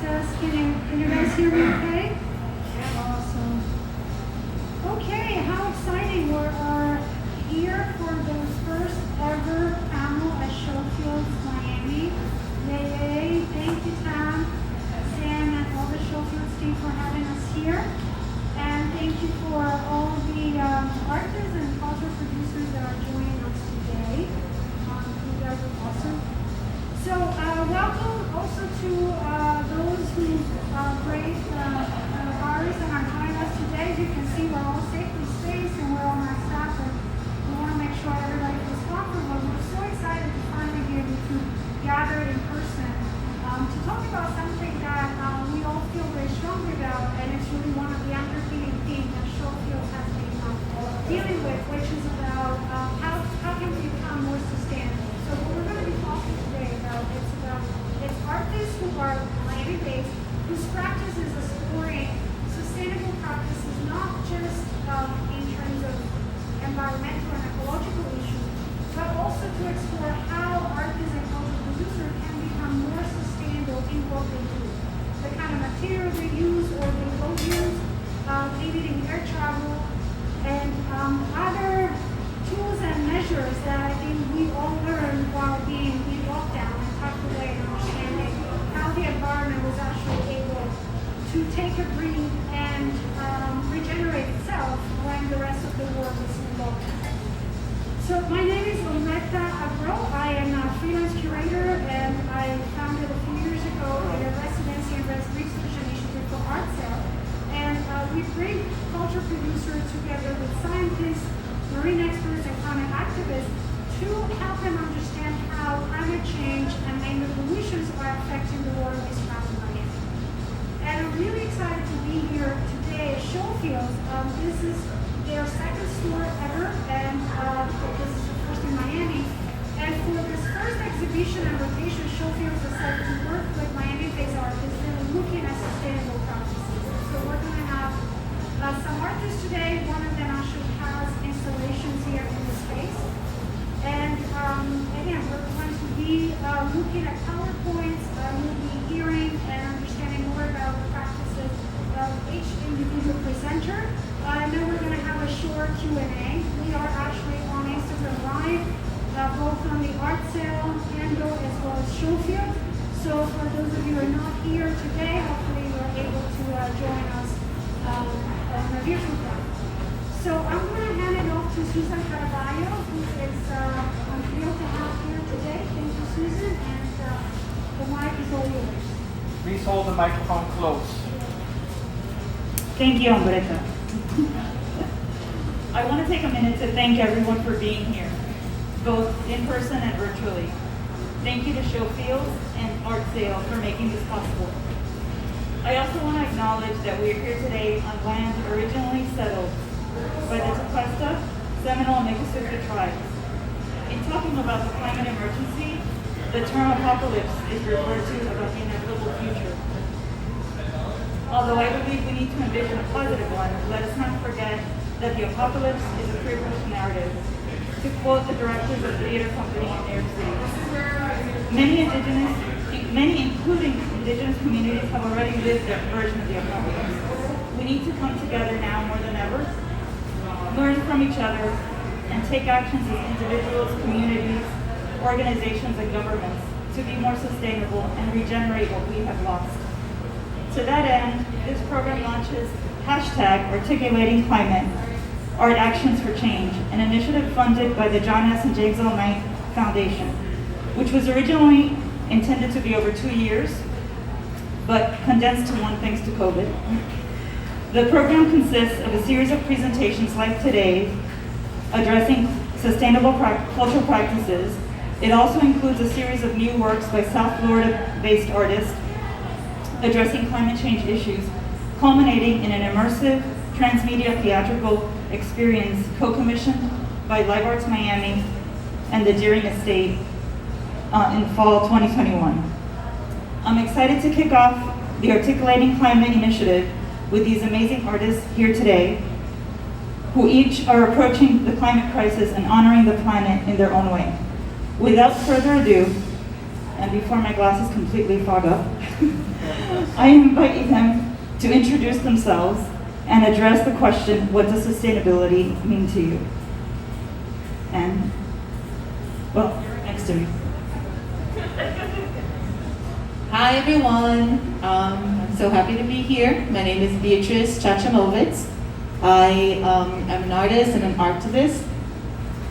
test. Can you guys hear me okay? Yeah, awesome. Okay, how exciting. We are here for the first ever panel at SHOWFIELDS Miami. Yay, thank you, Tam, Sam, and all the SHOWFIELDS team for having us here. And thank you for all the artists and cultural producers that are joining us today. You guys are awesome. So welcome also to those who braved ours and are joining us today. As you can see, we're all safely spaced and we're all masked up, and we want to make sure everybody feels comfortable. We're so excited to finally be able to gather in person to talk about something that we all feel very strongly about, and it's really one of the underpinning themes that SHOWFIELDS has been dealing with, which is about how can we become more sustainable. So what we're going to be talking today about, it's artists who are Miami-based, whose practice is exploring sustainable practices, not just in terms of environmental and ecological issues, but also to explore how artists and cultural producers can become more sustainable in what they do. The kind of material they use or they don't use, limiting air travel, and other tools and measures that I think we all learned while being in lockdown and tucked away and understanding how the environment was actually able to take a breath and regenerate itself when the rest of the world was in lockdown. So my name is Agro. I am a freelance curator, and I founded a few years ago a residency and research initiative for ARTSail. And we bring culture producers together with scientists, marine experts, and climate activists to help them understand how climate change and man-made pollutions are affecting the water we surround Miami. And I'm really excited to be here today at SHOWFIELDS. This is their second store ever, and this is the first in Miami. And for this first exhibition and rotation, SHOWFIELDS decided to work with Miami-based artists that are looking at sustainable practices. So we're going to have some artists today. One of them actually has installations here in the space. And again, we're going to be looking at PowerPoints. We'll be hearing and understanding more about the practices of each individual presenter. And then we're going to have a short Q&A. We are actually on Instagram Live, both on the ARTSail handle as well as SHOWFIELDS. So for those of you who are not here today, hopefully you're able to join us on the virtual platform. So I'm going to hand it off to Susan Caraballo, who is I'm thrilled to have here today. Thank you, Susan, and the mic is all yours. Please hold the microphone close. Thank you, Umberta. I want to take a minute to thank everyone for being here, both in person and virtually. Thank you to SHOWFIELDS and ARTSail for making this possible. I also want to acknowledge that we are here today on land originally settled by the Tequesta, Seminole, and Miccosukee tribes. In talking about the climate emergency, the term apocalypse is referred to about the inevitable future. Although I believe we need to envision a positive one, let us not forget that the apocalypse is a privileged narrative. To quote the directors of the theater company in New York City, many including indigenous communities have already lived their version of the apocalypse. We need to come together now more than ever, learn from each other, and take actions as individuals, communities, organizations, and governments to be more sustainable and regenerate what we have lost. To that end, this program launches #ArticulatingClimate, Art Actions for Change, an initiative funded by the John S. and James L. Knight Foundation, which was originally intended to be over 2 years, but condensed to one thanks to COVID. The program consists of a series of presentations like today's, addressing sustainable cultural practices. It also includes a series of new works by South Florida-based artists addressing climate change issues, culminating in an immersive transmedia theatrical experience co-commissioned by Live Arts Miami and the Deering Estate in fall 2021. I'm excited to kick off the Articulating Climate initiative with these amazing artists here today, who each are approaching the climate crisis and honoring the planet in their own way. Without further ado, and and before my glasses completely fog up, I invite them to introduce themselves and address the question, what does sustainability mean to you? And, well, next to me. Hi everyone, I'm so happy to be here. My name is Beatrice Chachamovitz. I am an artist and an artivist.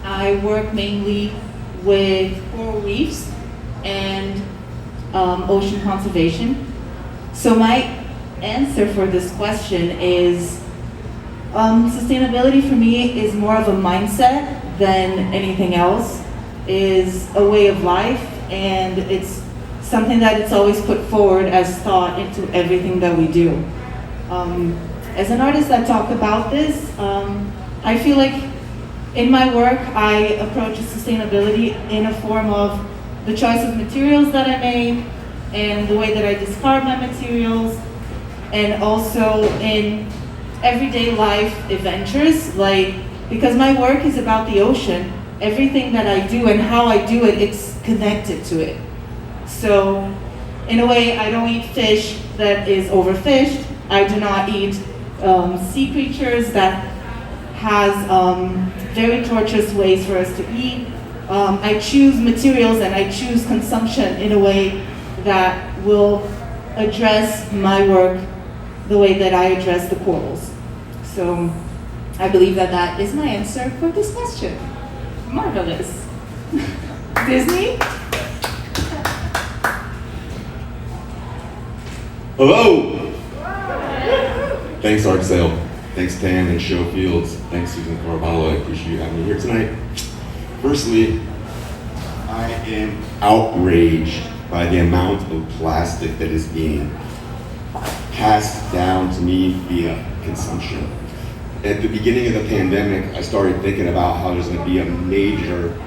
I work mainly with coral reefs and ocean conservation. So my answer for this question is sustainability for me is more of a mindset than anything else, is a way of life, and it's something that it's always put forward as thought into everything that we do. As an artist that talk about this, I feel like in my work I approach sustainability in a form of the choice of materials that I make and the way that I discard my materials, and also in everyday life adventures, like, because my work is about the ocean, everything that I do and how I do it, it's connected to it. So, in a way, I don't eat fish that is overfished. I do not eat sea creatures that has very torturous ways for us to eat. I choose materials and I choose consumption in a way that will address my work the way that I address the corals. So, I believe that that is my answer for this question. Marvelous. Disney? Hello! Thanks, ARTSail. Thanks, Tam and SHOWFIELDS. Thanks, Susan Caraballo. I appreciate you having me here tonight. Firstly, I am outraged by the amount of plastic that is being passed down to me via consumption. At the beginning of the pandemic, I started thinking about how there's going to be a major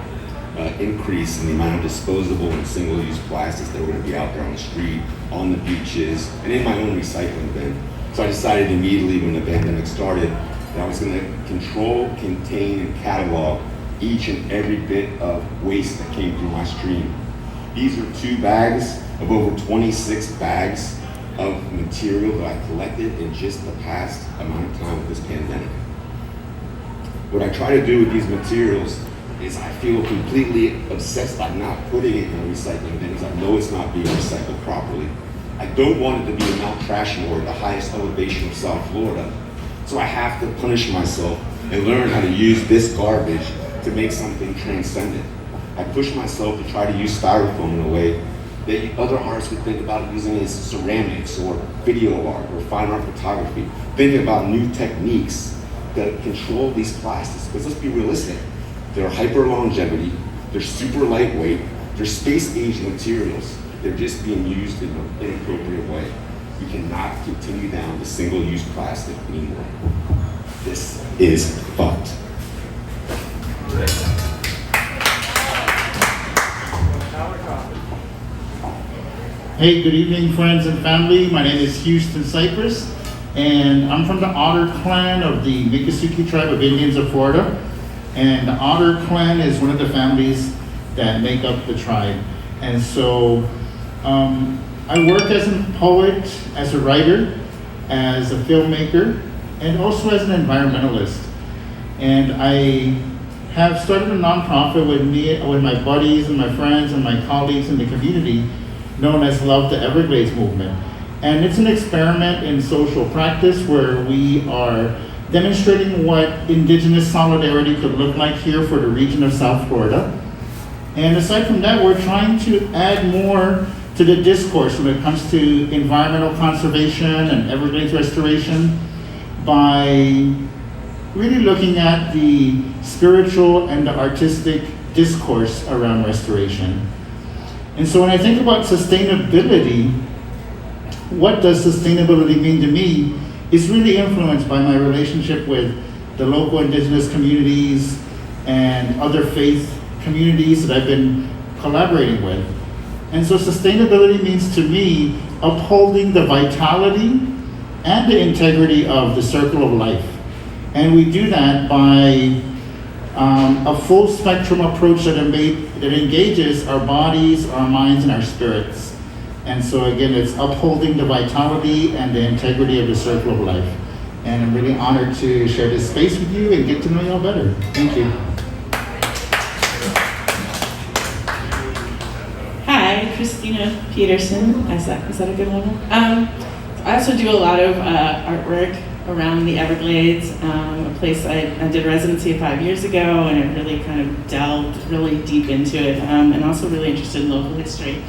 increase in the amount of disposable and single-use plastics that were going to be out there on the street, on the beaches, and in my own recycling bin. So I decided immediately when the pandemic started that I was going to control, contain, and catalog each and every bit of waste that came through my stream. These are 2 bags of over 26 bags of material that I collected in just the past amount of time of this pandemic. What I try to do with these materials is I feel completely obsessed by not putting it in a recycling bin because I know it's not being recycled properly. I don't want it to be a Mount Trashmore, the highest elevation of South Florida. So I have to punish myself and learn how to use this garbage to make something transcendent. I push myself to try to use styrofoam in a way that other artists would think about using as ceramics or video art or fine art photography. Thinking about new techniques that control these plastics, because let's be realistic. They're hyper longevity, they're super lightweight, they're space age materials. They're just being used in an inappropriate way. We cannot continue down the single-use plastic anymore. This is fucked. Hey, good evening, friends and family. My name is Houston Cypress, and I'm from the Otter clan of the Miccosukee tribe of Indians of Florida. And the Otter clan is one of the families that make up the tribe. And so I work as a poet, as a writer, as a filmmaker, and also as an environmentalist. And I have started a nonprofit with my buddies and my friends and my colleagues in the community known as Love the Everglades movement. And it's an experiment in social practice where we are demonstrating what indigenous solidarity could look like here for the region of South Florida. And aside from that, we're trying to add more to the discourse when it comes to environmental conservation and Everglades restoration by really looking at the spiritual and the artistic discourse around restoration. And so when I think about sustainability, what does sustainability mean to me is really influenced by my relationship with the local indigenous communities and other faith communities that I've been collaborating with. And so sustainability means to me upholding the vitality and the integrity of the circle of life. And we do that by a full spectrum approach that engages our bodies, our minds, and our spirits. And so again, it's upholding the vitality and the integrity of the circle of life. And I'm really honored to share this space with you and get to know y'all better. Thank you. Hi, Christina Peterson. Is that a good one? I also do a lot of artwork around the Everglades, a place I did residency 5 years ago, and I really kind of delved really deep into it, and also really interested in local history.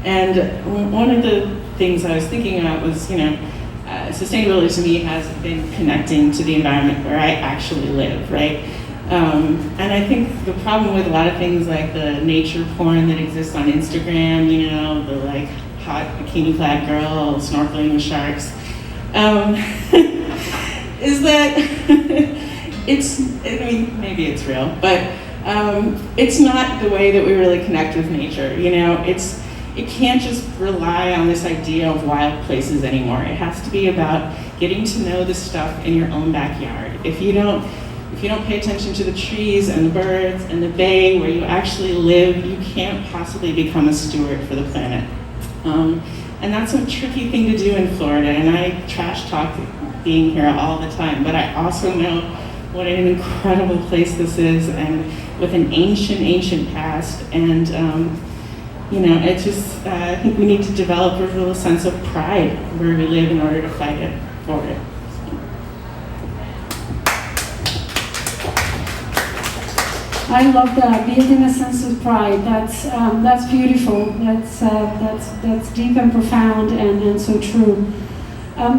And one of the things I was thinking about was, sustainability to me has been connecting to the environment where I actually live, right? And I think the problem with a lot of things like the nature porn that exists on Instagram, the like hot bikini-clad girl snorkeling with sharks, is that maybe it's real, but it's not the way that we really connect with nature. It can't just rely on this idea of wild places anymore. It has to be about getting to know the stuff in your own backyard. If you don't pay attention to the trees and the birds and the bay where you actually live, you can't possibly become a steward for the planet. And that's a tricky thing to do in Florida, and I trash talk being here all the time, but I also know what an incredible place this is, and with an ancient past, and I think we need to develop a real sense of pride where we live in order to fight it for it. I love that, building a sense of pride. That's beautiful. That's deep and profound and so true.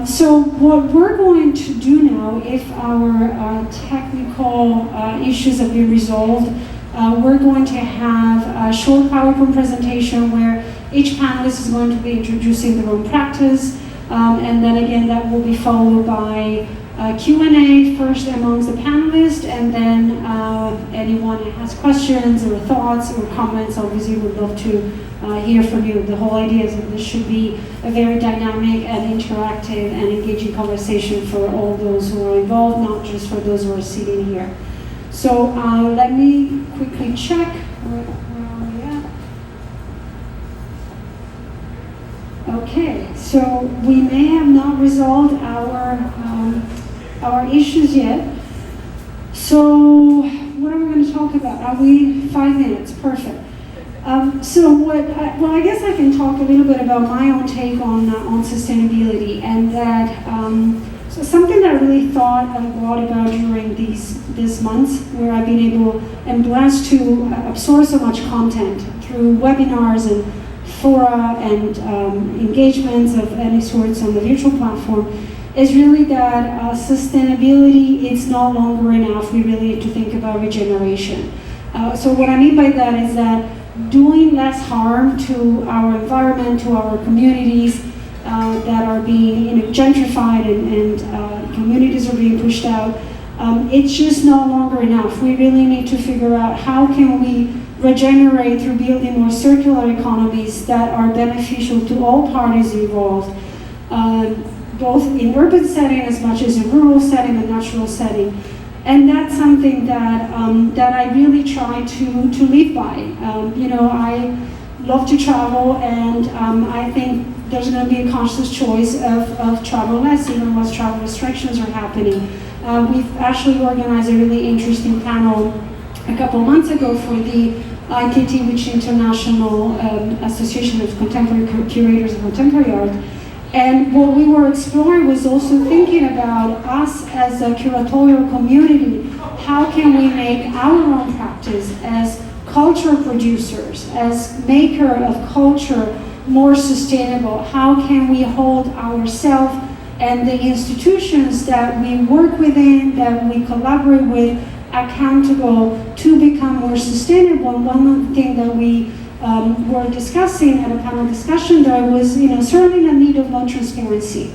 So what we're going to do now, if our technical issues have been resolved, we're going to have a short PowerPoint presentation where each panelist is going to be introducing their own practice, and then again that will be followed by Q&A first amongst the panelists, and then anyone that has questions or thoughts or comments, obviously would love to hear from you. The whole idea is that this should be a very dynamic and interactive and engaging conversation for all those who are involved, not just for those who are sitting here. So let me quickly check where are we at. Okay, so we may have not resolved our issues yet. So what are we going to talk about? Are we 5 minutes? Perfect. I guess I can talk a little bit about my own take on sustainability, and that so something that I really thought a lot about during these months, where I've been able and blessed to absorb so much content through webinars and fora and engagements of any sorts on the virtual platform, is really that sustainability is no longer enough. We really need to think about regeneration. So what I mean by that is that doing less harm to our environment, to our communities that are being gentrified and communities are being pushed out, it's just no longer enough. We really need to figure out how can we regenerate through building more circular economies that are beneficial to all parties involved, both in urban setting as much as in rural setting and natural setting. And that's something that I really try to live by. I love to travel, and I think there's going to be a conscious choice of travel less, even once travel restrictions are happening. We've actually organized a really interesting panel a couple months ago for the IKT, which is International Association of Contemporary Curators of Contemporary Art. And what we were exploring was also thinking about us as a curatorial community. How can we make our own practice as culture producers, as maker of culture, more sustainable? How can we hold ourselves and the institutions that we work within, that we collaborate with, accountable to become more sustainable? And one thing that we were discussing at a panel discussion there was, certainly the need of more transparency,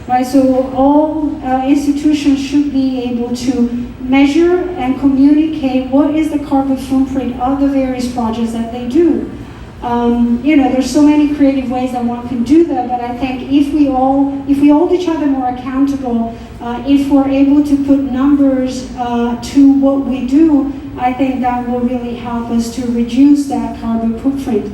right? So all institutions should be able to measure and communicate what is the carbon footprint of the various projects that they do. There's so many creative ways that one can do that, but I think if we hold each other more accountable, if we're able to put numbers to what we do, I think that will really help us to reduce that carbon footprint.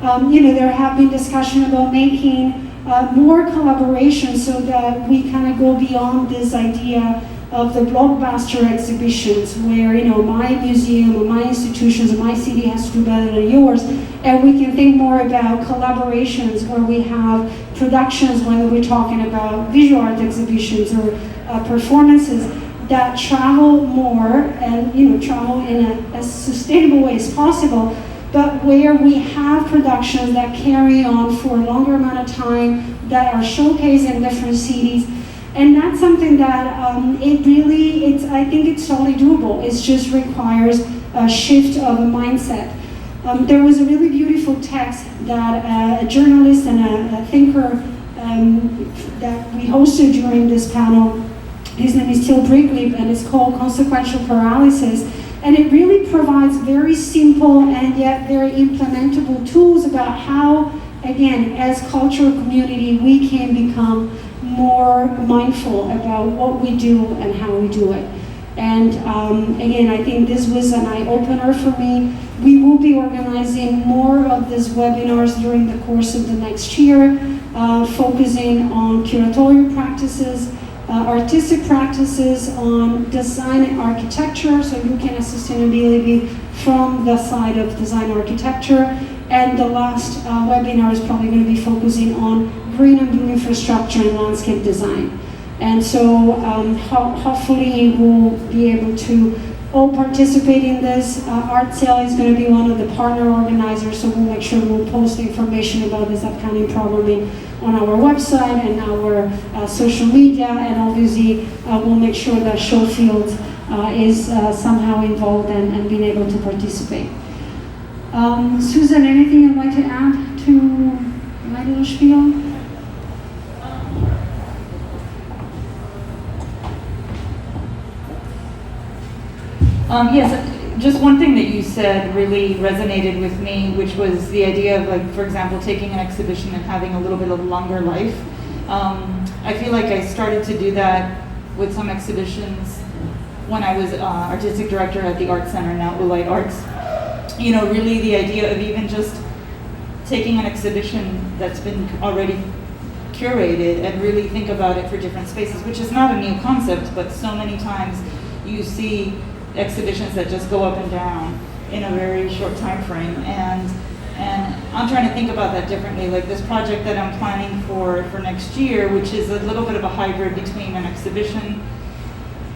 There have been discussion about making more collaboration so that we kind of go beyond this idea of the blockbuster exhibitions where, my museum or my institutions or my city has to do better than yours, and we can think more about collaborations where we have productions, whether we're talking about visual art exhibitions or performances that travel more and, travel in as sustainable way as possible, but where we have productions that carry on for a longer amount of time, that are showcased in different cities. And that's something that I think it's totally doable. It just requires a shift of a mindset. There was a really beautiful text that a journalist and a thinker that we hosted during this panel. His name is Till Brigley, and it's called Consequential Paralysis. And it really provides very simple and yet very implementable tools about how, again, as cultural community, we can become more mindful about what we do and how we do it. And again, I think this was an eye-opener for me. We will be organizing more of these webinars during the course of the next year, focusing on curatorial practices, artistic practices, on design and architecture, so looking at sustainability from the side of design architecture. And the last webinar is probably going to be focusing on green and blue infrastructure and landscape design. And so hopefully we'll be able to all participate in this. ARTSail is going to be one of the partner organizers, so we'll make sure we'll post information about this upcoming programming on our website and our social media, and obviously we'll make sure that SHOWFIELDS is somehow involved and being able to participate. Susan, anything you'd like to add to my little spiel? Yes, just one thing that you said really resonated with me, which was the idea of, like, for example, taking an exhibition and having a little bit of longer life. I feel like I started to do that with some exhibitions when I was artistic director at the Art Center, now Light Arts. Really the idea of even just taking an exhibition that's been already curated and really think about it for different spaces, which is not a new concept, but so many times you see exhibitions that just go up and down in a very short time frame, and I'm trying to think about that differently. Like this project that I'm planning for next year, which is a little bit of a hybrid between an exhibition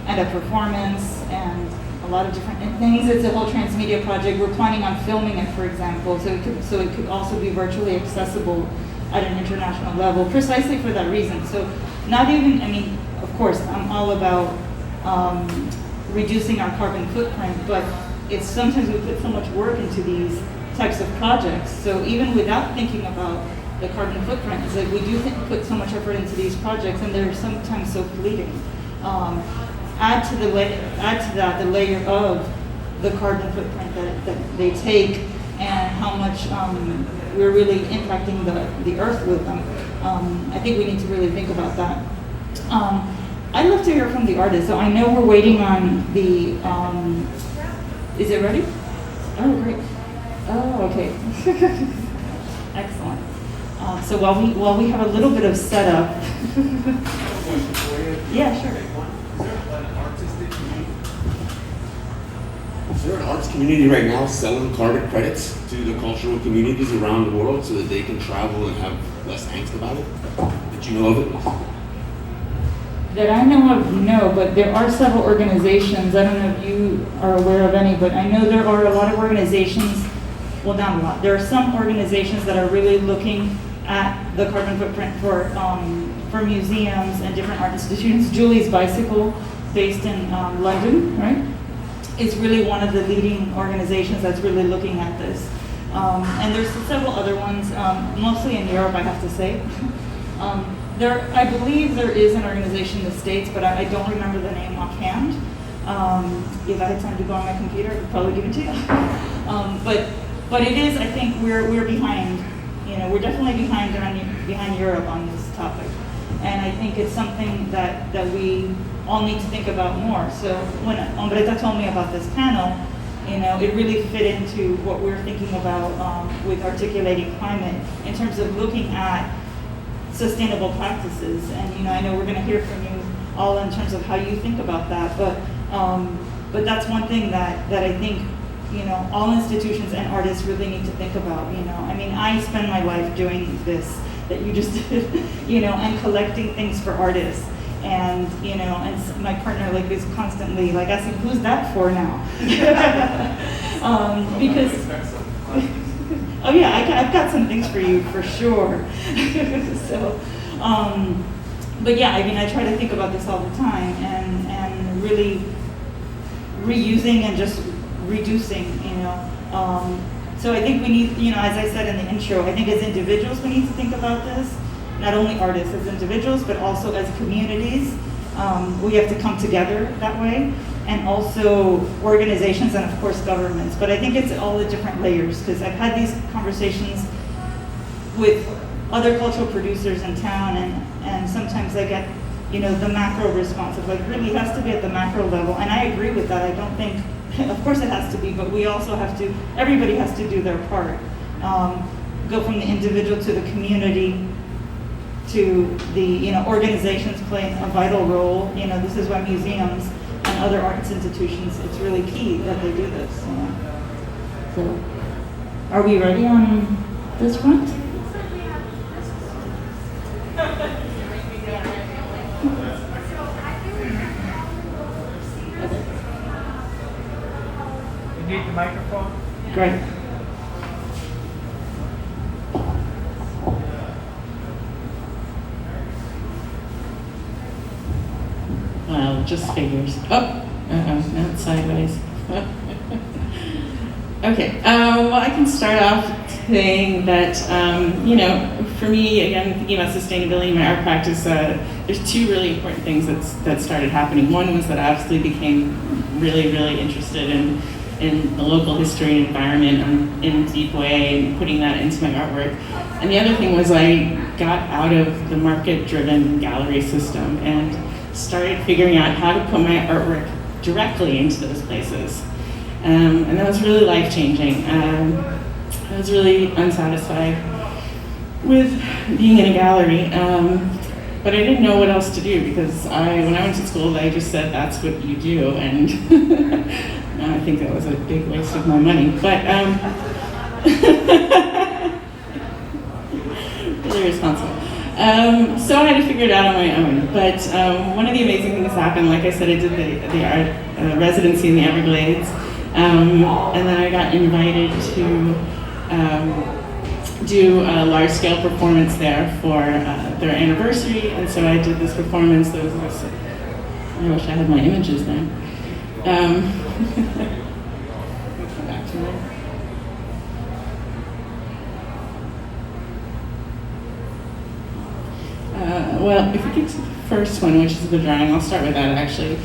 and a performance and a lot of different things. It's a whole transmedia project. We're planning on filming it, for example, so it could also be virtually accessible at an international level, precisely for that reason. So not even, of course, I'm all about reducing our carbon footprint, but it's sometimes we put so much work into these types of projects. So even without thinking about the carbon footprint, it's like we do put so much effort into these projects, and they're sometimes so fleeting. Add to that the layer of the carbon footprint that they take, and how much we're really impacting the earth with them. I think we need to really think about that. I'd love to hear from the artists. So I know we're waiting on the, is it ready? Oh, great. Oh, okay. Excellent. So while we have a little bit of setup. Yeah, sure. Is there an arts community right now selling carbon credits to the cultural communities around the world so that they can travel and have less angst about it? Did you know of it? That I know of, no, but there are several organizations. I don't know if you are aware of any, but I know there are a lot of organizations, well, not a lot. There are some organizations that are really looking at the carbon footprint for museums and different art institutions. Julie's Bicycle, based in London, right, is really one of the leading organizations that's really looking at this. And there's several other ones, mostly in Europe, I have to say. I believe there is an organization in the States, but I don't remember the name offhand. If I had time to go on my computer, I could probably give it to you. But it is, I think we're behind. We're definitely behind Europe on this topic, and I think it's something that we all need to think about more. So when Umbreta told me about this panel, You know, it really fit into what we're thinking about with articulating climate in terms of looking at sustainable practices. And you know, I know we're going to hear from you all in terms of how you think about that, but that's one thing that I think, you know, all institutions and artists really need to think about. You know, I mean, I spend my life doing this that you just did, you know, and collecting things for artists. And you know, and my partner like is constantly like asking, "Who's that for now?" Because oh yeah, I've got some things for you for sure. So, but yeah, I mean, I try to think about this all the time and really reusing and just reducing. You know, so I think we need, you know, as I said in the intro, I think as individuals we need to think about this. Not only artists as individuals, but also as communities. We have to come together that way, and also organizations and of course governments. But I think it's all the different layers, because I've had these conversations with other cultural producers in town, and sometimes I get, you know, the macro response of like, really has to be at the macro level, and I agree with that. I don't think, of course it has to be, but we also have to, everybody has to do their part. Go from the individual to the community, to the, you know, organizations playing a vital role. You know, this is why museums and other arts institutions, it's really key that they do this. You know? So, are we ready on this front? You need the microphone? Great. Well, just figures. Oh, now it's sideways. Okay, well, I can start off saying that, you know, for me, again, thinking about sustainability in my art practice, there's two really important things that started happening. One was that I obviously became really, really interested in the local history and environment in a deep way and putting that into my artwork. And the other thing was I got out of the market-driven gallery system and started figuring out how to put my artwork directly into those places. And that was really life-changing. I was really unsatisfied with being in a gallery, but I didn't know what else to do, because when I went to school, they just said that's what you do, and I think that was a big waste of my money. But really responsible. So I had to figure it out on my own. But one of the amazing things happened. Like I said, I did the art residency in the Everglades, and then I got invited to do a large-scale performance there for their anniversary. And so I did this performance. There was this, I wish I had my images there. Come back to that. Well, if we get to the first one, which is the drawing, I'll start with that actually.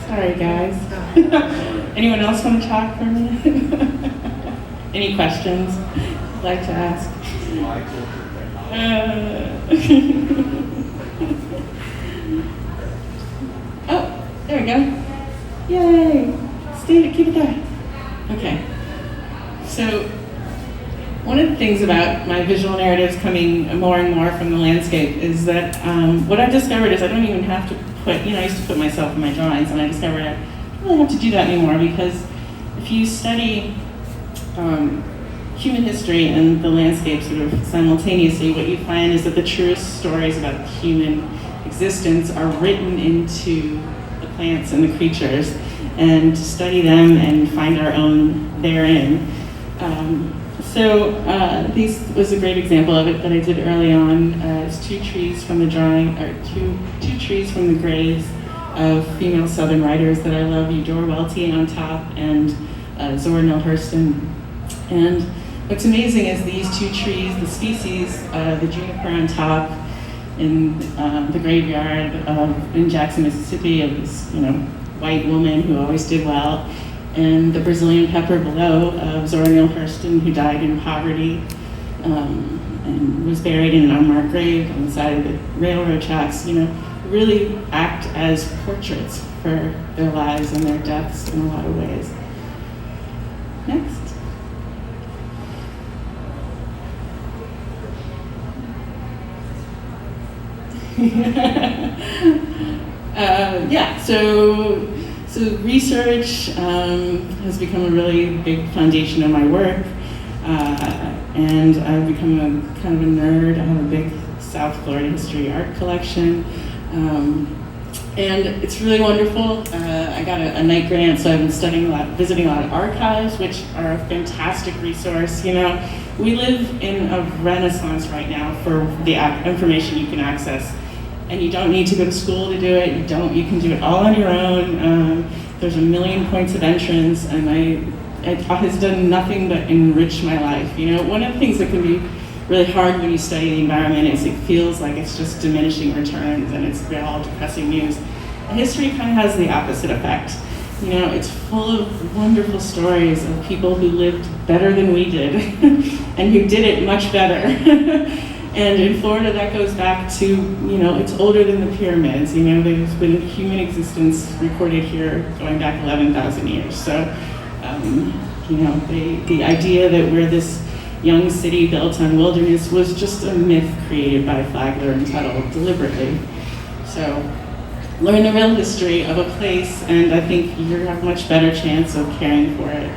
Sorry, guys. Anyone else want to talk for a minute? Any questions you'd like to ask? Oh, there we go. Yay! Keep it there. Okay. So, one of the things about my visual narratives coming more and more from the landscape is that what I've discovered is I don't even have to put, I used to put myself in my drawings, and I discovered I don't really have to do that anymore, because if you study human history and the landscape sort of simultaneously, what you find is that the truest stories about human existence are written into the plants and the creatures, and to study them and find our own therein. So this was a great example of it that I did early on. It's two trees from the drawing, or two trees from the graves of female Southern writers that I love, Eudora Welty on top and Zora Neale Hurston. And what's amazing is these two trees, the species, the juniper on top in the graveyard in Jackson, Mississippi, of this white woman who always did well, and the Brazilian pepper below of Zora Neale Hurston, who died in poverty. and was buried in an unmarked grave on the side of the railroad tracks, really act as portraits for their lives and their deaths in a lot of ways. Next. So research has become a really big foundation of my work, and I've become a kind of a nerd. I have a big South Florida history art collection, and it's really wonderful. I got a night grant, so I've been studying a lot, visiting a lot of archives, which are a fantastic resource. We live in a renaissance right now for the information you can access. And you don't need to go to school to do it. You can do it all on your own. There's a million points of entrance, and it has done nothing but enrich my life. One of the things that can be really hard when you study the environment is it feels like it's just diminishing returns and it's all depressing news. And history kind of has the opposite effect. It's full of wonderful stories of people who lived better than we did and who did it much better. And in Florida, that goes back to, it's older than the pyramids. There's been human existence recorded here going back 11,000 years. So, the idea that we're this young city built on wilderness was just a myth created by Flagler and Tuttle deliberately. So, learn the real history of a place, and I think you have a much better chance of caring for it.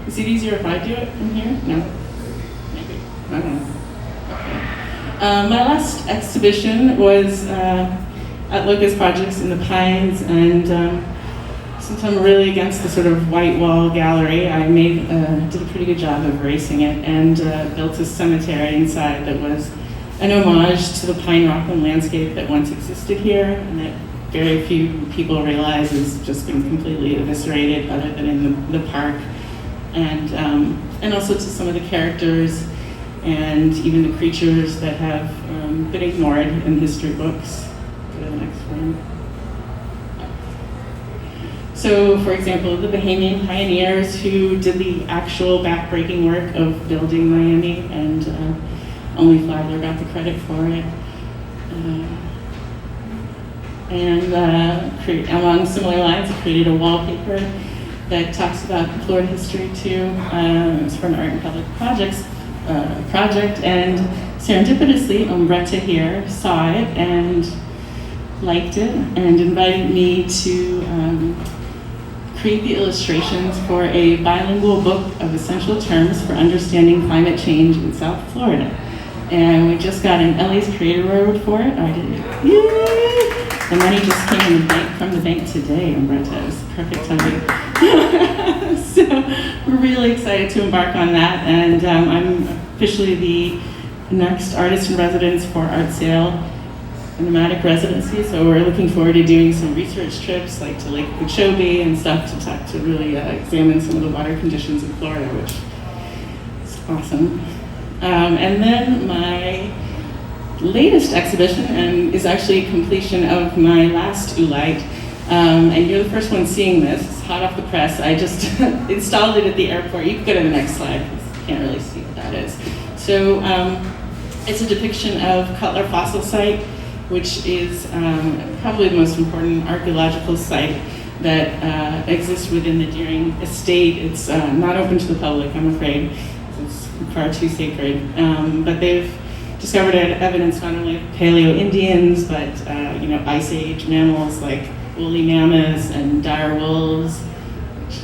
Is it easier if I do it from here? No? Maybe. I don't know. Okay. My last exhibition was at Locust Projects in the Pines, and since I'm really against the sort of white wall gallery, I did a pretty good job of erasing it and built a cemetery inside that was an homage to the pine rockland landscape that once existed here, and that very few people realize has just been completely eviscerated other than in the park. And also to some of the characters and even the creatures that have been ignored in history books. Go to the next one. So, for example, the Bahamian pioneers who did the actual backbreaking work of building Miami, and only Flagler got the credit for it. Along similar lines, I created a wallpaper that talks about Florida history too. It's for an Art and Public Projects project, and serendipitously, Umbretta here saw it and liked it and invited me to create the illustrations for a bilingual book of essential terms for understanding climate change in South Florida. And we just got an Ellie's Creator Award for it. I did. Yay! The money just came from the bank today, Umbretta. It was perfect timing. So we're really excited to embark on that, and I'm officially the next artist in residence for ARTSail, a nomadic residency. So we're looking forward to doing some research trips, like to Lake Okeechobee and stuff, to really examine some of the water conditions in Florida, which is awesome. And then my latest exhibition is actually a completion of my last Oolite. And you're the first one seeing this. It's hot off the press. I just installed it at the airport. You can go to the next slide. You can't really see what that is. So it's a depiction of Cutler Fossil Site, which is probably the most important archaeological site that exists within the Deering estate. It's not open to the public, I'm afraid. It's far too sacred. But they've discovered evidence not only of Paleo-Indians, but Ice Age mammals like woolly mammoths and dire wolves.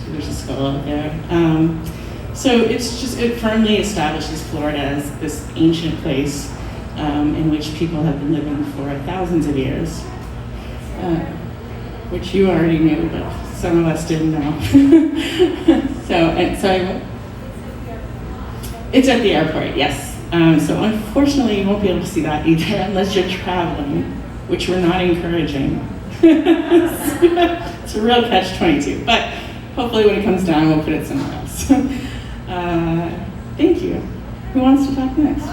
There's a skull out there. So it firmly establishes Florida as this ancient place in which people have been living for thousands of years, which you already knew, but some of us didn't know. So it's at the airport, yes. So unfortunately, you won't be able to see that either unless you're traveling, which we're not encouraging. It's a real catch-22, but hopefully when it comes down, we'll put it somewhere else. Thank you. Who wants to talk next?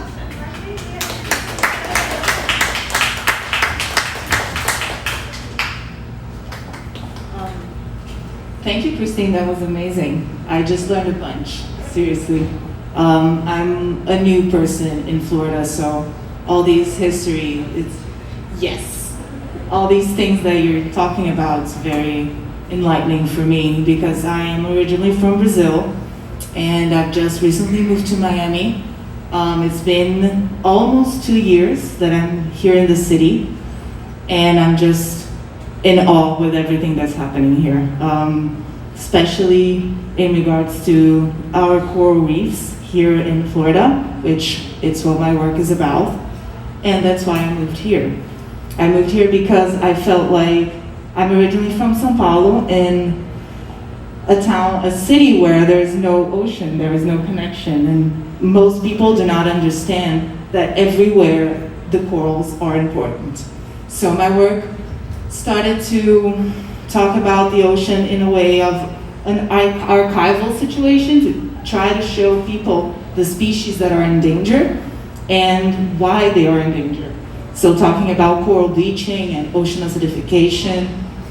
Thank you, Christine. That was amazing. I just learned a bunch, seriously. I'm a new person in Florida, so all these history, yes. All these things that you're talking about is very enlightening for me because I am originally from Brazil and I've just recently moved to Miami. It's been almost 2 years that I'm here in the city and I'm just in awe with everything that's happening here, especially in regards to our coral reefs here in Florida, which it's what my work is about, and that's why I moved here. I moved here because I felt like I'm originally from São Paulo, in a city where there is no ocean, there is no connection, and most people do not understand that everywhere the corals are important. So my work started to talk about the ocean in a way of an archival situation to try to show people the species that are in danger and why they are in danger. So talking about coral bleaching and ocean acidification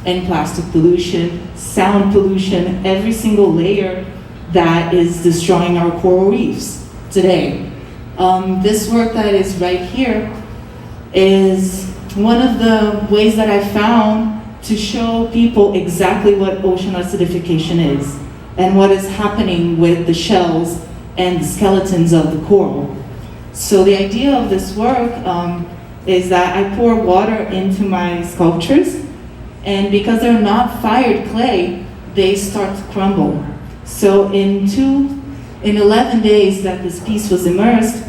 and plastic pollution, sound pollution, every single layer that is destroying our coral reefs today. This work that is right here is one of the ways that I found to show people exactly what ocean acidification is and what is happening with the shells and the skeletons of the coral. So the idea of this work is that I pour water into my sculptures, and because they're not fired clay, they start to crumble. So in 11 days that this piece was immersed,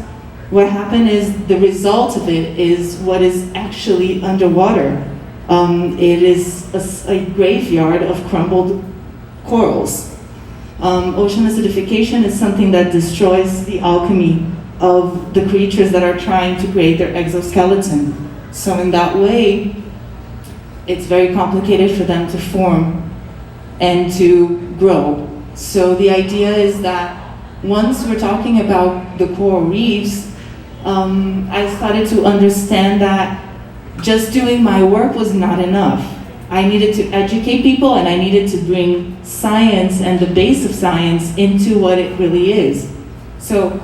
what happened is the result of it is what is actually underwater. It is a graveyard of crumbled corals. Ocean acidification is something that destroys the alchemy of the creatures that are trying to create their exoskeleton. So in that way, it's very complicated for them to form and to grow. So the idea is that once we're talking about the coral reefs, I started to understand that just doing my work was not enough. I needed to educate people and I needed to bring science and the base of science into what it really is. So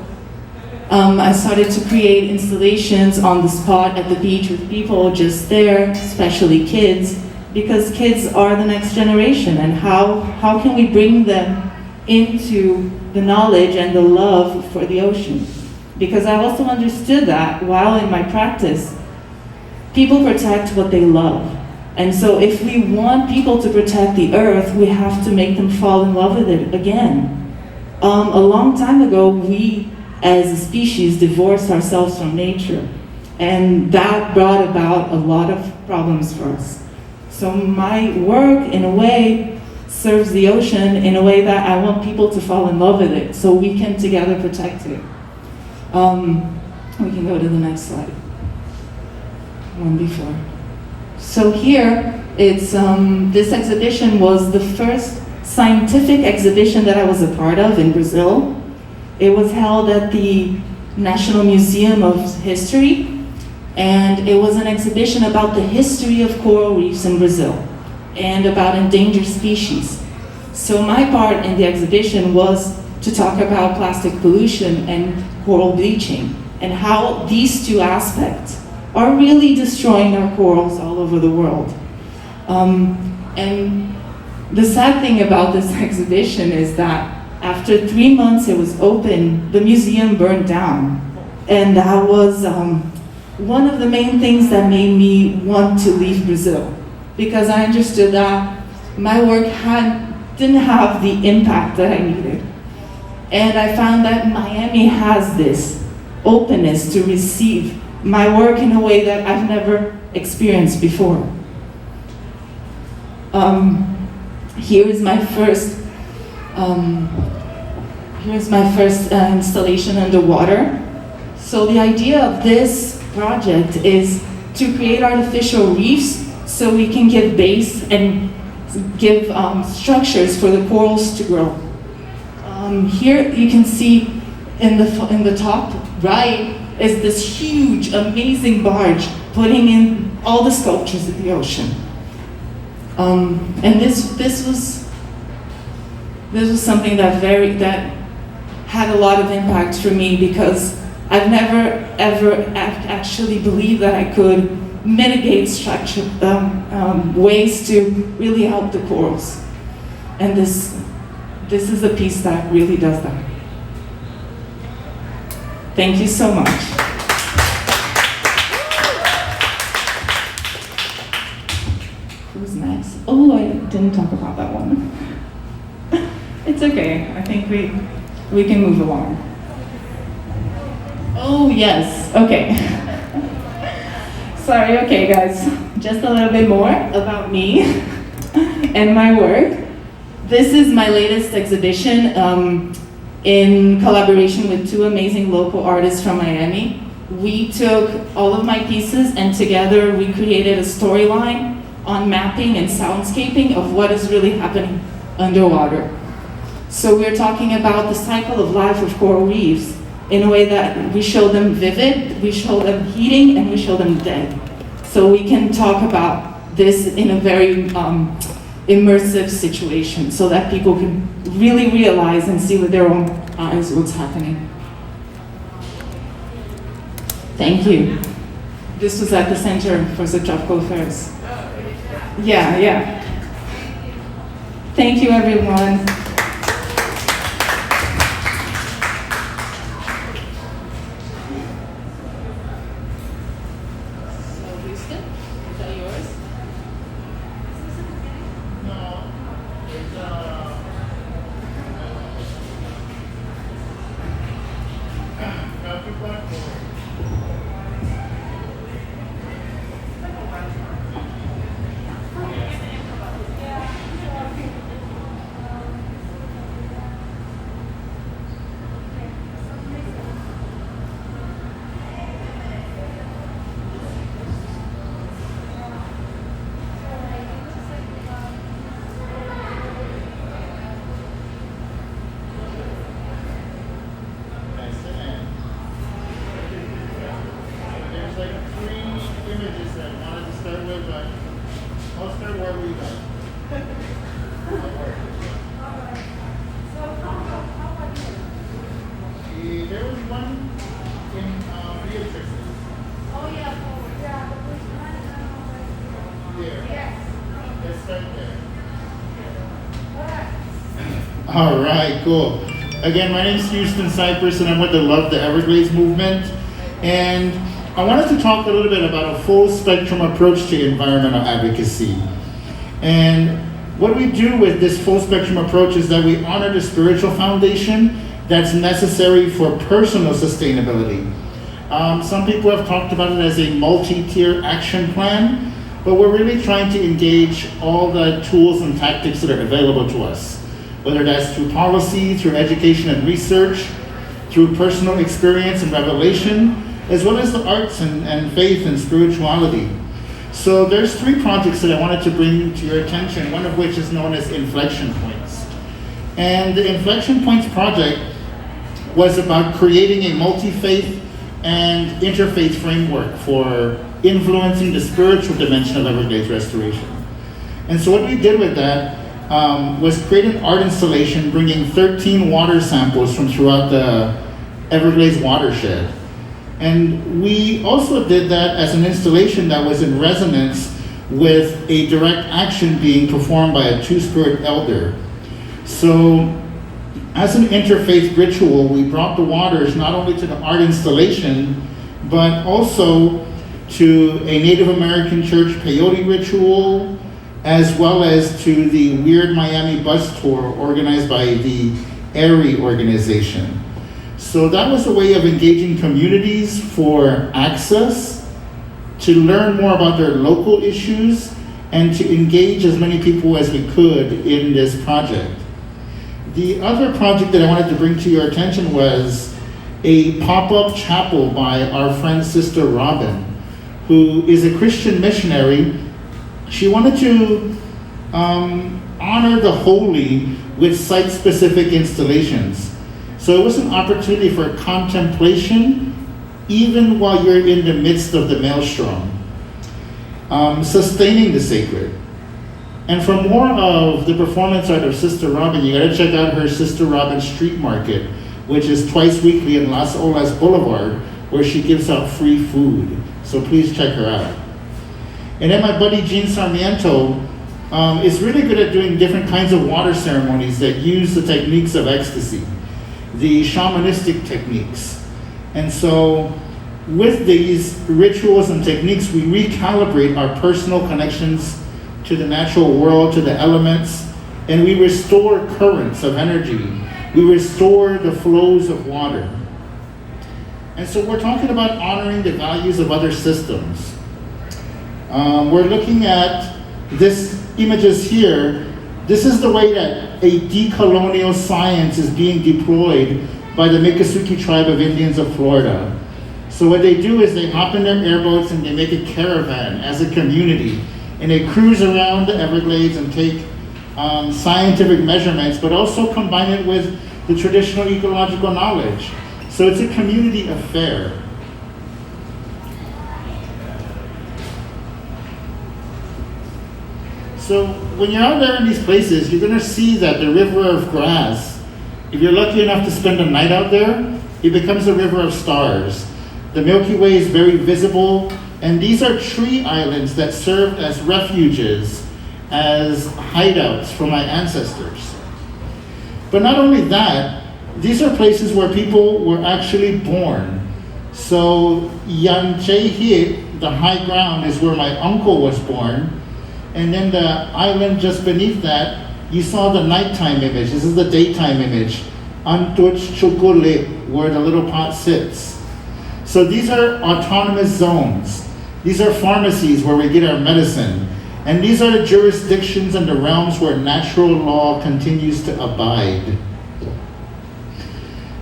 I started to create installations on the spot at the beach with people just there, especially kids, because kids are the next generation, and how can we bring them into the knowledge and the love for the ocean? Because I also understood that while in my practice, people protect what they love. And so if we want people to protect the earth, we have to make them fall in love with it again. A long time ago, we as a species divorced ourselves from nature, and that brought about a lot of problems for us. So my work, in a way, serves the ocean in a way that I want people to fall in love with it, so we can together protect it. We can go to the next slide. One before. So here, it's this exhibition was the first scientific exhibition that I was a part of in Brazil. It was held at the National Museum of History, and it was an exhibition about the history of coral reefs in Brazil and about endangered species. So my part in the exhibition was to talk about plastic pollution and coral bleaching and how these two aspects are really destroying our corals all over the world. And the sad thing about this exhibition is that after 3 months it was open, the museum burned down. And that was one of the main things that made me want to leave Brazil, because I understood that my work didn't have the impact that I needed. And I found that Miami has this openness to receive my work in a way that I've never experienced before. Here's my first installation underwater. So the idea of this project is to create artificial reefs so we can give base and give structures for the corals to grow. Here you can see in the top right is this huge, amazing barge putting in all the sculptures of the ocean. And this was this was something that had a lot of impact for me, because I've never ever actually believed that I could mitigate structure, ways to really help the corals. And this is a piece that really does that. Thank you so much. Who's next? Oh, I didn't talk about that one. It's okay. I think we can move along. Oh, yes. Okay. Sorry. Okay, guys. Just a little bit more about me and my work. This is my latest exhibition in collaboration with two amazing local artists from Miami. We took all of my pieces and together we created a storyline on mapping and soundscaping of what is really happening underwater. So we're talking about the cycle of life of coral reefs in a way that we show them vivid, we show them heating, and we show them dead. So we can talk about this in a very immersive situation so that people can really realize and see with their own eyes what's happening. Thank you. This was at the Center for Subtropical Affairs. Yeah. Thank you, everyone. All right, cool. Again, my name is Houston Cypress, and I'm with the Love the Everglades movement. And I wanted to talk a little bit about a full spectrum approach to environmental advocacy. And what we do with this full spectrum approach is that we honor the spiritual foundation that's necessary for personal sustainability. Some people have talked about it as a multi-tier action plan, but we're really trying to engage all the tools and tactics that are available to us, whether that's through policy, through education and research, through personal experience and revelation, as well as the arts and faith and spirituality. So there's 3 projects that I wanted to bring to your attention, one of which is known as Inflection Points. And the Inflection Points project was about creating a multi-faith and interfaith framework for influencing the spiritual dimension of Everglades restoration. And so what we did with that was create an art installation bringing 13 water samples from throughout the Everglades watershed. And we also did that as an installation that was in resonance with a direct action being performed by a Two-Spirit elder. So as an interfaith ritual, we brought the waters not only to the art installation, but also to a Native American church peyote ritual, as well as to the Weird Miami bus tour organized by the ARI organization. So that was a way of engaging communities for access, to learn more about their local issues, and to engage as many people as we could in this project. The other project that I wanted to bring to your attention was a pop-up chapel by our friend Sister Robin, who is a Christian missionary. She wanted to honor the holy with site-specific installations. So it was an opportunity for contemplation, even while you're in the midst of the maelstrom. Sustaining the sacred. And for more of the performance art of Sister Robin, you gotta check out her Sister Robin Street Market, which is twice weekly in Las Olas Boulevard, where she gives out free food. So please check her out. And then my buddy Gene Sarmiento is really good at doing different kinds of water ceremonies that use the techniques of ecstasy, the shamanistic techniques. And so with these rituals and techniques, we recalibrate our personal connections to the natural world, to the elements, and we restore currents of energy. We restore the flows of water. And so we're talking about honoring the values of other systems. We're looking at this images here. This is the way that a decolonial science is being deployed by the Miccosukee tribe of Indians of Florida. So what they do is they hop in their airboats and they make a caravan as a community. And they cruise around the Everglades and take scientific measurements, but also combine it with the traditional ecological knowledge. So it's a community affair. So when you're out there in these places, you're gonna see that the river of grass, if you're lucky enough to spend a night out there, it becomes a river of stars. The Milky Way is very visible, and these are tree islands that served as refuges, as hideouts for my ancestors. But not only that, these are places where people were actually born. So Yanchehi, the high ground, is where my uncle was born. And then the island just beneath that, you saw the nighttime image. This is the daytime image. Antuch Chukule, where the little pot sits. So these are autonomous zones. These are pharmacies where we get our medicine. And these are the jurisdictions and the realms where natural law continues to abide.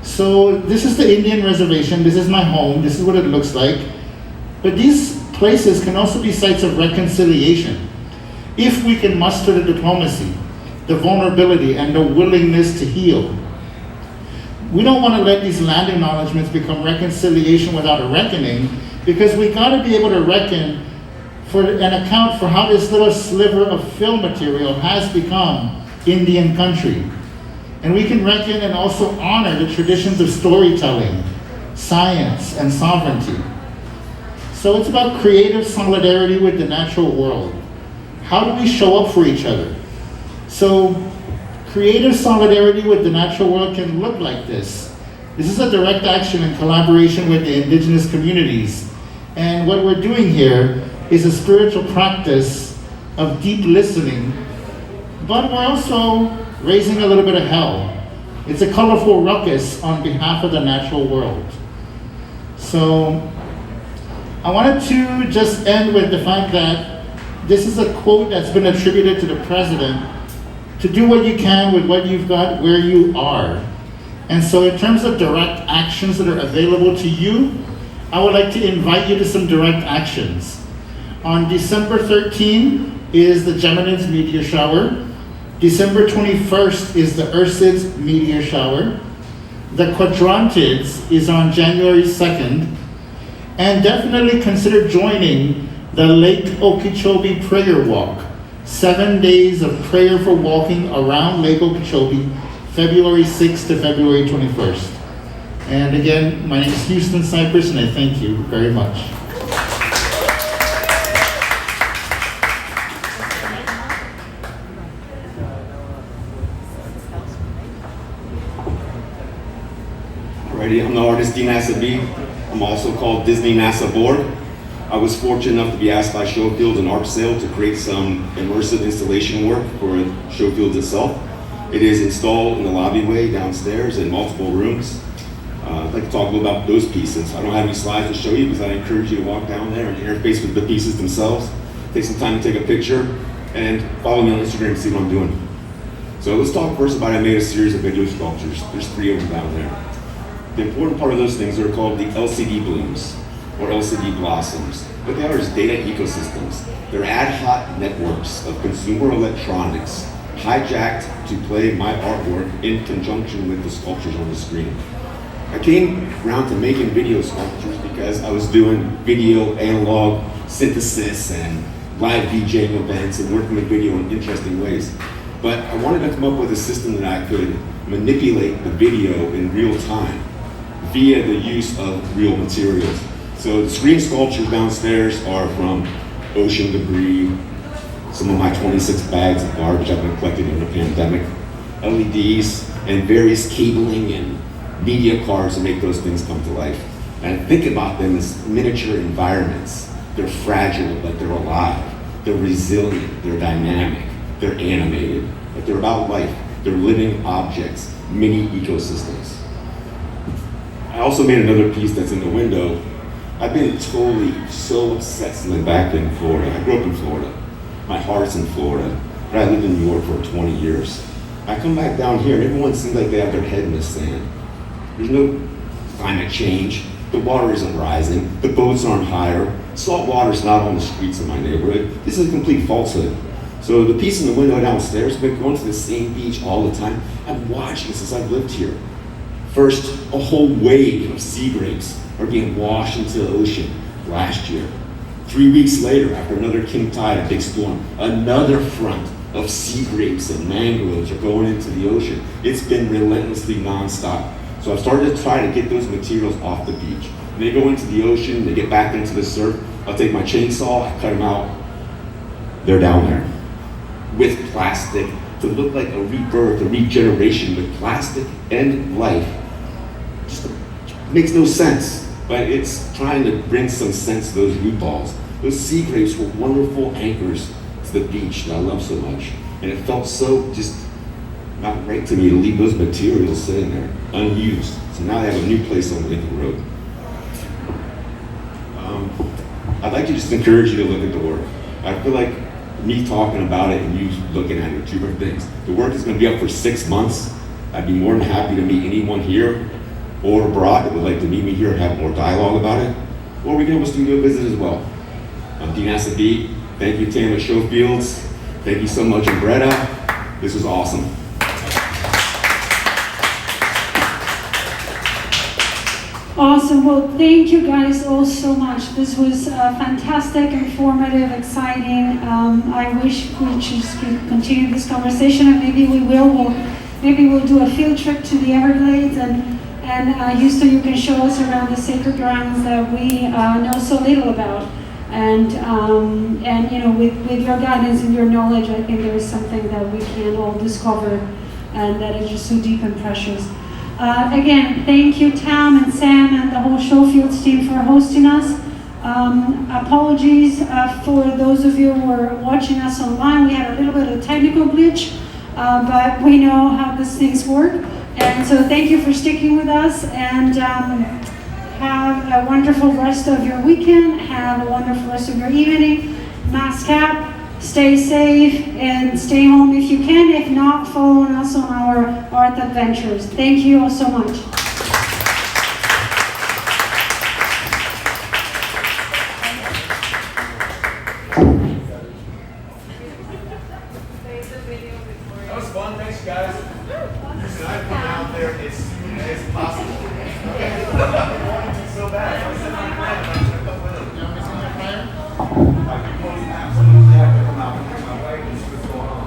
So this is the Indian reservation. This is my home. This is what it looks like. But these places can also be sites of reconciliation. If we can muster the diplomacy, the vulnerability, and the willingness to heal. We don't want to let these land acknowledgements become reconciliation without a reckoning, because we got to be able to reckon for and account for how this little sliver of fill material has become Indian country. And we can reckon and also honor the traditions of storytelling, science, and sovereignty. So it's about creative solidarity with the natural world. How do we show up for each other? So creative solidarity with the natural world can look like this. This is a direct action in collaboration with the indigenous communities. And what we're doing here is a spiritual practice of deep listening, but we're also raising a little bit of hell. It's a colorful ruckus on behalf of the natural world. So I wanted to just end with the fact that this is a quote that's been attributed to the president: to do what you can with what you've got where you are. And so in terms of direct actions that are available to you, I would like to invite you to some direct actions. On December 13 is the Geminids meteor shower. December 21st is the Ursids meteor shower. The Quadrantids is on January 2nd. And definitely consider joining the Lake Okeechobee Prayer Walk. 7 days of prayer for walking around Lake Okeechobee, February 6th to February 21st. And again, my name is Houston Cypress, and I thank you very much. Alrighty, I'm the artist D NASA B. I'm also called Disney NASA Board. I was fortunate enough to be asked by SHOWFIELDS and ARTSail to create some immersive installation work for SHOWFIELDS itself. It is installed in the lobbyway downstairs in multiple rooms. I'd like to talk a little about those pieces. I don't have any slides to show you because I encourage you to walk down there and interface with the pieces themselves. Take some time to take a picture and follow me on Instagram to see what I'm doing. So let's talk first about I made a series of video sculptures. There's 3 of them down there. The important part of those things are called the LCD blooms, or LCD blossoms. What they are is data ecosystems. They're ad hoc networks of consumer electronics hijacked to play my artwork in conjunction with the sculptures on the screen. I came around to making video sculptures because I was doing video analog synthesis and live DJing events and working with video in interesting ways. But I wanted to come up with a system that I could manipulate the video in real time via the use of real materials. So the screen sculptures downstairs are from ocean debris, some of my 26 bags of garbage I've been collecting in the pandemic, LEDs, and various cabling and media cards to make those things come to life. And I think about them as miniature environments. They're fragile, but they're alive. They're resilient, they're dynamic, they're animated, but they're about life. They're living objects, mini ecosystems. I also made another piece that's in the window. I've been totally so obsessed living back in Florida. I grew up in Florida. My heart's in Florida, but I lived in New York for 20 years. I come back down here and everyone seems like they have their head in the sand. There's no climate change. The water isn't rising. The boats aren't higher. Salt water's not on the streets of my neighborhood. This is a complete falsehood. So the piece in the window downstairs, I've been going to the same beach all the time. I'm watching since I've lived here. First, a whole wave of sea grapes are being washed into the ocean last year. 3 weeks later, after another king tide, a big storm, another front of sea grapes and mangroves are going into the ocean. It's been relentlessly nonstop. So I've started to try to get those materials off the beach. And they go into the ocean, they get back into the surf. I'll take my chainsaw, I cut them out. They're down there with plastic to look like a rebirth, a regeneration with plastic and life. Just makes no sense, but it's trying to bring some sense to those root balls. Those sea grapes were wonderful anchors to the beach that I love so much. And it felt so just not right to me to leave those materials sitting there, unused. So now they have a new place on Lincoln Road. I'd like to just encourage you to look at the work. I feel like me talking about it and you looking at it are two different things. The work is going to be up for 6 months. I'd be more than happy to meet anyone here or abroad that would like to meet me here and have more dialogue about it. Or we can have a studio visit as well. I'm Dean Assabeat. Thank you, Tam at SHOWFIELDS. Thank you so much, Umbretta. This was awesome. Awesome. Well, thank you guys all so much. This was fantastic, informative, exciting. I wish we just could continue this conversation, and maybe we will. Maybe we'll do a field trip to the Everglades, and Houston, you can show us around the sacred grounds that we know so little about. And you know, with your guidance and your knowledge, I think there is something that we can all discover, and that is just so deep and precious. Again, thank you, Tam and Sam and the whole SHOWFIELDS team for hosting us. Apologies for those of you who are watching us online. We had a little bit of technical glitch, but we know how these things work. And so thank you for sticking with us, and have a wonderful rest of your weekend. Have a wonderful rest of your evening. Mask up. Stay safe and stay home if you can. If not, follow us on our art adventures. Thank you all so much. That was fun, thanks guys. Listen, I put out there as soon as possible. So bad. I said my friend, I should have come with him. You missing your flyer? I can post absolutely have to come out and my wife and see what's going on.